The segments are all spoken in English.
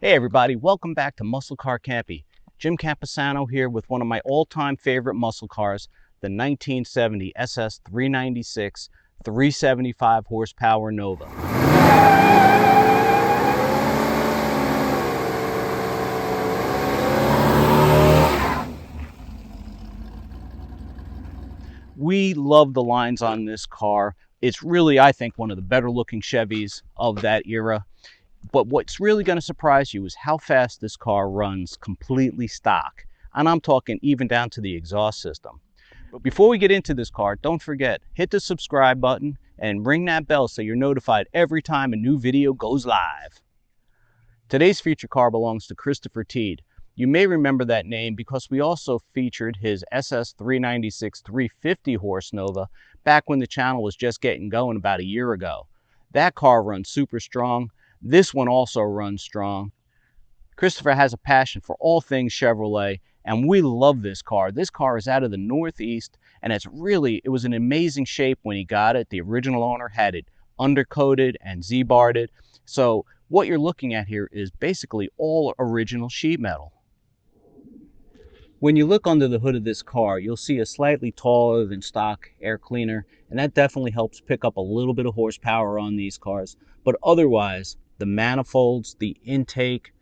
Hey everybody, welcome back to Muscle Car Campy. Jim Camposano here with one of my all-time favorite muscle cars, the 1970 SS396 375 horsepower Nova. We love the lines on this car. It's really, I think, one of the better looking Chevys of that era. But what's really going to surprise you is how fast this car runs completely stock. And I'm talking even down to the exhaust system. But before we get into this car, don't forget, hit the subscribe button and ring that bell so you're notified every time a new video goes live. Today's feature car belongs to Christopher Teed. You may remember that name because we also featured his SS396 350 horse Nova back when the channel was just getting going about a year ago. That car runs super strong. This one also runs strong. Christopher has a passion for all things Chevrolet, and we love this car. This car is out of the Northeast, and it was in amazing shape when he got it. The original owner had it undercoated and Z-barred. So what you're looking at here is basically all original sheet metal. When you look under the hood of this car, you'll see a slightly taller than stock air cleaner, and that definitely helps pick up a little bit of horsepower on these cars. But otherwise, the manifolds, the intake,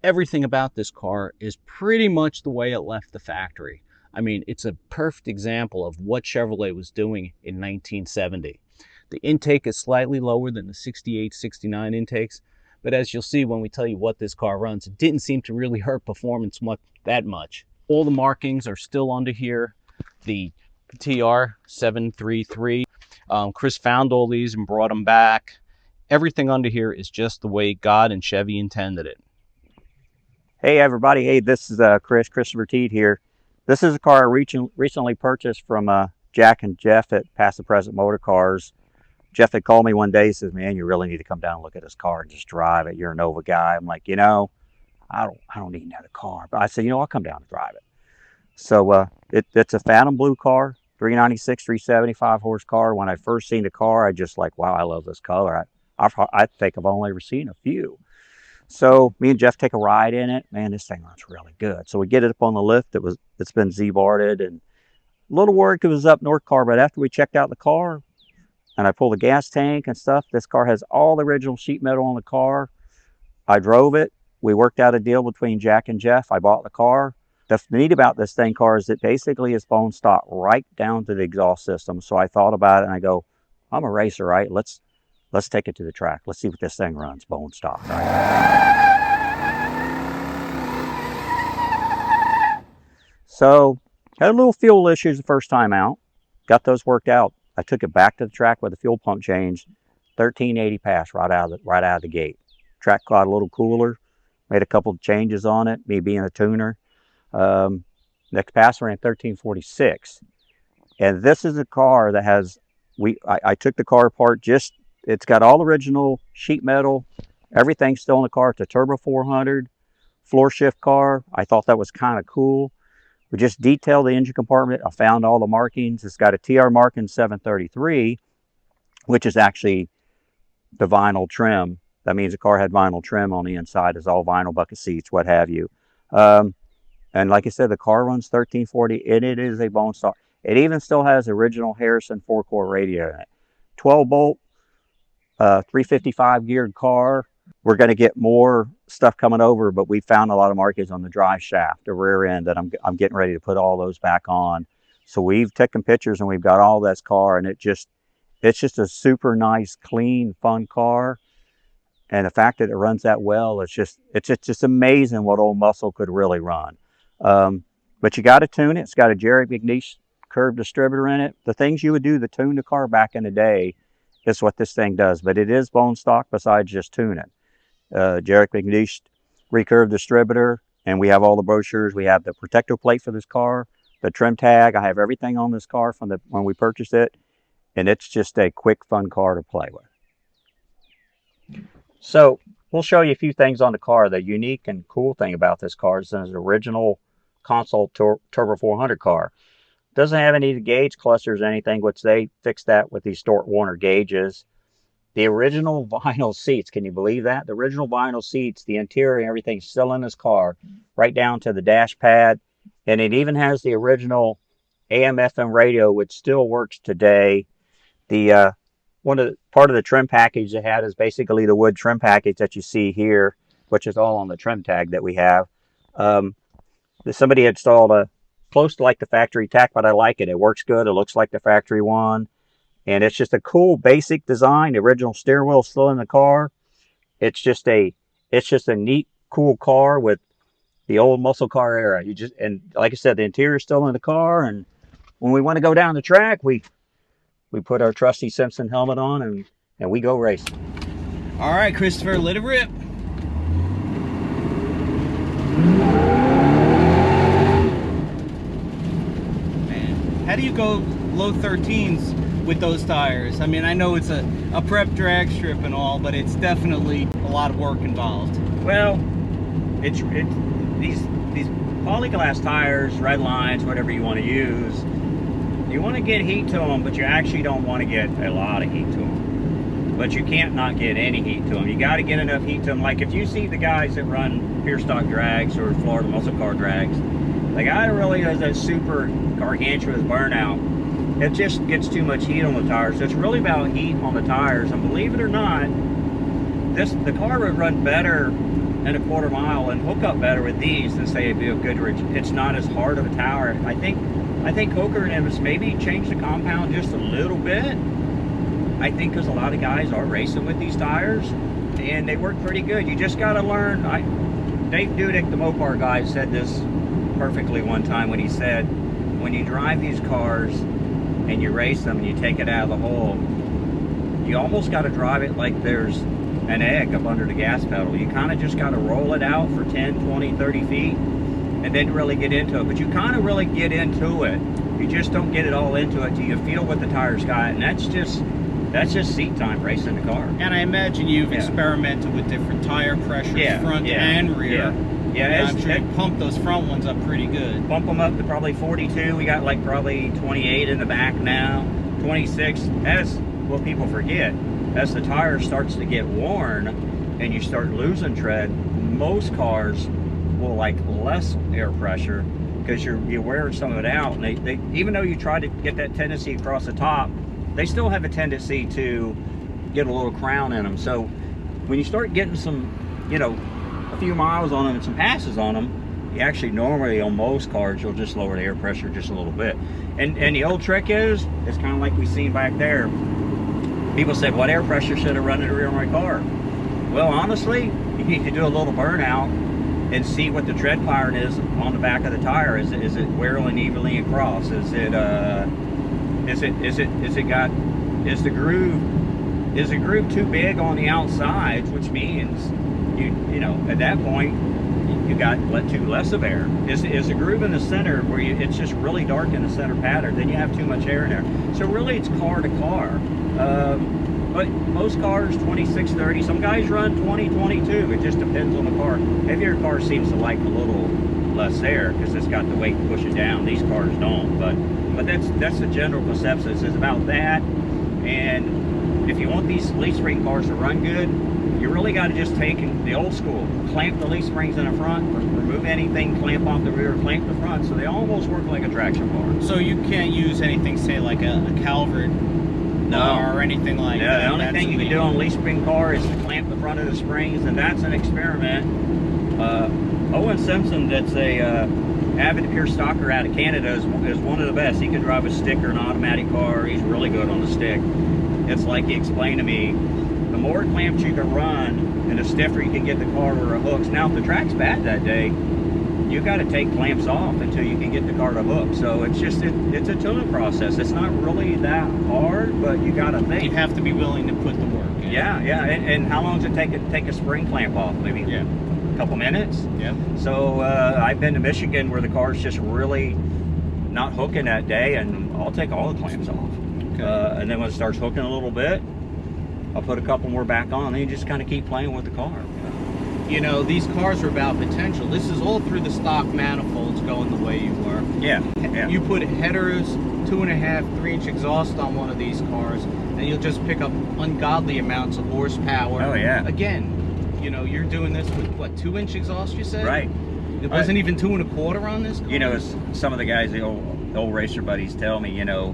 everything about this car is pretty much the way it left the factory. I mean, it's a perfect example of what Chevrolet was doing in 1970. The intake is slightly lower than the 68, 69 intakes, but as you'll see when we tell you what this car runs, it didn't seem to really hurt performance that much. All the markings are still under here. The TR733. Chris found all these and brought them back. Everything under here is just the way God and Chevy intended it. Hey everybody, hey, this is Christopher Teed here. This is a car I recently purchased from Jack and Jeff at Past the Present Motor Cars. Jeff had called me one day, he says, man, you really need to come down and look at this car and just drive it. You're a Nova guy. I'm like, I don't need another car. But I said, I'll come down and drive it. So it's a Phantom Blue car, 396, 375 horse car. When I first seen the car, I just like, wow, I love this color. I think I've only ever seen a few. So me and Jeff take a ride in it. Man, this thing runs really good. So we get it up on the lift. It's been Z-barred and a little worried because it was up north car. But after we checked out the car and I pulled the gas tank and stuff, this car has all the original sheet metal on the car. I drove it. We worked out a deal between Jack and Jeff. I bought the car. The neat about this thing car is it basically is bone stock right down to the exhaust system. So I thought about it and I go, I'm a racer, right? Let's take it to the track. Let's see what this thing runs, bone stock, right? So, had a little fuel issues the first time out. Got those worked out. I took it back to the track with the fuel pump change. 1380 pass right out of the gate. Track got a little cooler. Made a couple of changes on it, me being a tuner. Next pass ran 1346. And this is a car that has, I took the car apart it's got all original sheet metal. Everything's still in the car. It's a turbo 400 floor shift car. I thought that was kind of cool. We just detailed the engine compartment. I found all the markings. It's got a TR marking 733, which is actually the vinyl trim. That means the car had vinyl trim on the inside. It's all vinyl bucket seats, what have you. And like I said, the car runs 1340 and it is a bone stock. It even still has original Harrison 4-core radio in it. 12 bolt. 355 geared car. We're going to get more stuff coming over, but we found a lot of markings on the drive shaft, the rear end, that I'm getting ready to put all those back on. So we've taken pictures and we've got all this car, and it's just a super nice, clean, fun car. And the fact that it runs that well, it's just amazing what old muscle could really run. But you got to tune it. It's got a Jerry McNeish curved distributor in it. The things you would do to tune the car back in the day is what this thing does, but it is bone stock besides just tuning. Jarek McNeish recurved distributor, and we have all the brochures. We have the protector plate for this car, the trim tag. I have everything on this car from when we purchased it, and it's just a quick, fun car to play with. So we'll show you a few things on the car. The unique and cool thing about this car is it's an original console turbo 400 car. Doesn't have any gauge clusters or anything, which they fixed that with these Stort Warner gauges. The original vinyl seats, can you believe that? The original vinyl seats, the interior and everything's still in this car, right down to the dash pad. And it even has the original AM/FM radio, which still works today. The part of the trim package it had is basically the wood trim package that you see here, which is all on the trim tag that we have. Um, Somebody installed a close to like the factory tack, but I like it. It works good. It looks like the factory one. And it's just a cool basic design. The original steering wheel is still in the car. It's just a neat, cool car with the old muscle car era. And like I said, the interior is still in the car. And when we want to go down the track, we put our trusty Simpson helmet on and we go racing. All right, Christopher, let it rip. Man, how do you go low 13s with those tires? I mean, I know it's a prep drag strip and all, but it's definitely a lot of work involved. Well, these polyglass tires, red lines, whatever you want to use, you want to get heat to them, but you actually don't want to get a lot of heat to them. But you can't not get any heat to them. You got to get enough heat to them. Like if you see the guys that run pure stock drags or Florida muscle car drags, the guy that really does that super gargantuous burnout, it just gets too much heat on the tires. So it's really about heat on the tires. And believe it or not, the car would run better in a quarter mile and hook up better with these than say it'd be a Goodrich. It's not as hard of a tire. I think Coker and Evans maybe changed the compound just a little bit. I think because a lot of guys are racing with these tires and they work pretty good. You just got to learn. Dave Dudek, the Mopar guy, said this perfectly one time when he said, when you drive these cars and you race them and you take it out of the hole, you almost got to drive it like there's an egg up under the gas pedal. You kind of just got to roll it out for 10, 20, 30 feet and then really get into it. But you kind of really get into it. You just don't get it all into it till you feel what the tires got, and that's just seat time racing the car. And I imagine you've experimented with different tire pressures, front and rear. Yeah, I'm sure you pump those front ones up pretty good. Pump them up to probably 42. We got like probably 28 in the back now, 26. As what people forget, as the tire starts to get worn and you start losing tread, most cars will like less air pressure because you're wearing some of it out. And they even though you try to get that tendency across the top, they still have a tendency to get a little crown in them. So when you start getting some, a few miles on them and some passes on them, you actually normally on most cars you'll just lower the air pressure just a little bit. And the old trick is, it's kind of like we seen back there. People said, what air pressure should I run in the rear of my car? Well, honestly, you need to do a little burnout and see what the tread firing is on the back of the tire. Is it wearing evenly across? Is the groove too big on the outsides, which means at that point you got too less of air. Is the groove in the center where it's just really dark in the center pattern, then you have too much air in there. So really it's car to car. But most cars 26, 30, some guys run 20, 22. It just depends on the car. Heavier car seems to like a little less air because it's got the weight to push it down. These cars don't, but that's the general consensus is about that. And if you want these leaf spring cars to run good, you really got to just take the old school, clamp the leaf springs in the front, remove anything, clamp off the rear, clamp the front, so they almost work like a traction bar. So you can't use anything, say like a Calvert or anything like that? The only thing you can do on a leaf spring car is to clamp the front of the springs, and that's an experiment. Owen Simpson, that's a avid pure stocker out of Canada, is one of the best. He can drive a stick or an automatic car. He's really good on the stick. It's like he explained to me, the more clamps you can run and the stiffer you can get the car or hooks. Now if the track's bad that day, you got to take clamps off until you can get the car to hook. So it's just it's a tuning process. It's not really that hard, but you got to think. You have to be willing to put the work in. Yeah. And how long does it take a spring clamp off? Maybe a couple minutes. Yeah. So I've been to Michigan where the car's just really not hooking that day, and I'll take all the clamps off. Okay. And then when it starts hooking a little bit, I'll put a couple more back on, and you just kind of keep playing with the car. You know, these cars are about potential. This is all through the stock manifolds going the way you were. Yeah. You put headers, 2.5, 3-inch exhaust on one of these cars, and and you'll just pick up ungodly amounts of horsepower. Oh yeah. Again, you know, you're doing this with what, 2-inch exhaust, you said? Right. It wasn't even 2 1/4 on this car? You know, some of the guys, the old racer buddies tell me, you know,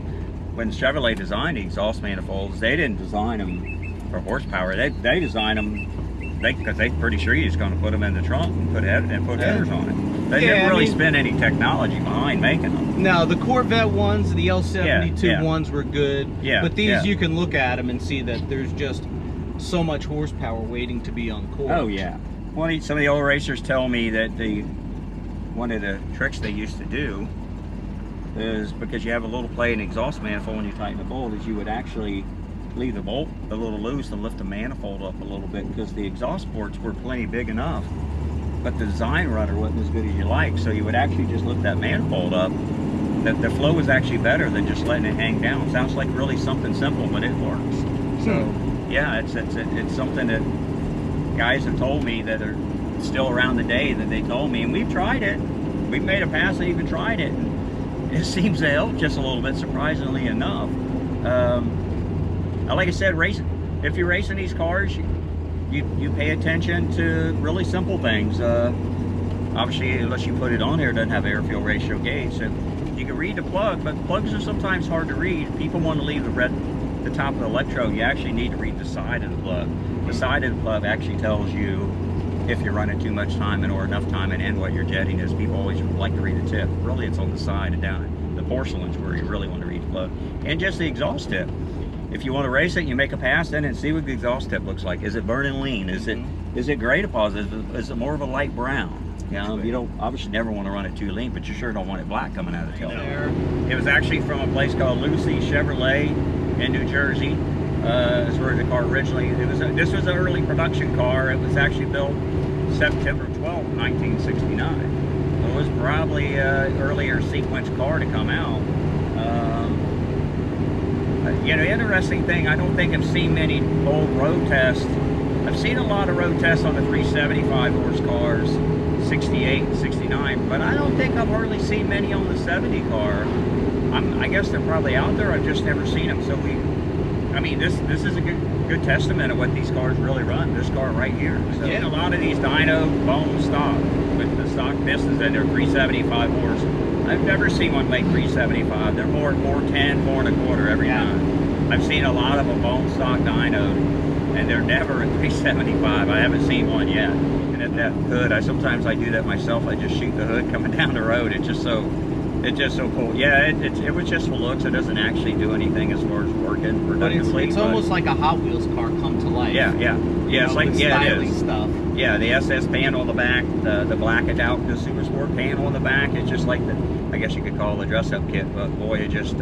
when Chevrolet designed the exhaust manifolds, they didn't design them for horsepower. They designed them because they're pretty sure you're just going to put them in the trunk and put headers on it. They didn't really spend any technology behind making them. No, the Corvette ones, the L78 ones were good. Yeah, but these, you can look at them and see that there's just so much horsepower waiting to be uncorked. Oh yeah. Well, some of the old racers tell me that one of the tricks they used to do is, because you have a little plate in the exhaust manifold when you tighten the bolt, is you would actually leave the bolt a little loose and lift the manifold up a little bit, because the exhaust ports were plenty big enough, but the design rudder wasn't as good as you like. So you would actually just lift that manifold up. That the flow was actually better than just letting it hang down. Sounds like really something simple, but it works. So yeah, it's something that guys have told me that are still around today, that they told me, and we've tried it. We've made a pass and even tried it, and it seems to help just a little bit, surprisingly enough. Like I said, if you're racing these cars, you pay attention to really simple things. Obviously, unless you put it on there, it doesn't have an air-fuel ratio gauge, so you can read the plug, but plugs are sometimes hard to read. People want to leave the top of the electrode. You actually need to read the side of the plug. The side of the plug actually tells you if you're running too much timing or enough timing and what your jetting is. People always like to read the tip. Really, it's on the side and down. The porcelain's where you really want to read the plug. And just the exhaust tip. If you want to race it, you make a pass in and see what the exhaust tip looks like. Is it burning lean? Is it gray deposit? Is it more of a light brown? You know, you don't obviously never want to run it too lean, but you sure don't want it black coming out of the tail. It was actually from a place called Lucy Chevrolet in New Jersey. Is where the car originally. This was an early production car. It was actually built September 12, 1969. It was probably an earlier sequence car to come out. You know, interesting thing, I don't think I've seen many old road tests. I've seen a lot of road tests on the 375 horse cars, 68 and 69, but I don't think I've hardly seen many on the 70 car. I guess they're probably out there, I've just never seen them. So I mean, this is a good testament of what these cars really run, this car right here. So in a lot of these dyno bone stock, with the stock pistons in their 375 horse, I've never seen one make 375. They're more 410, 4 1/4 every time. I've seen a lot of them bone stock dyno, and they're never at 375. I haven't seen one yet. And at that hood, sometimes I do that myself. I just shoot the hood coming down the road. It's just so cool. Yeah, it was just for looks. It doesn't actually do anything as far as working productively. It's almost like a Hot Wheels car come to life. Yeah. It's like, styling it is. stuff. Yeah, the SS panel on the back, the blacked out, the Super Sport panel on the back. It's just like I guess you could call it a dress-up kit, but boy, it just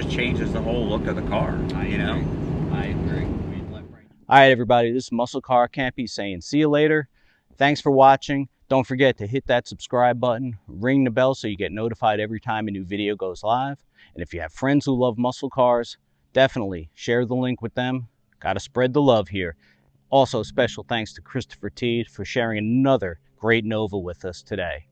changes the whole look of the car. I agree. All right, everybody, this is Muscle Car Campy saying see you later. Thanks for watching. Don't forget to hit that subscribe button, ring the bell so you get notified every time a new video goes live. And if you have friends who love muscle cars, definitely share the link with them. Got to spread the love here. Also, special thanks to Christopher Teed for sharing another great Nova with us today.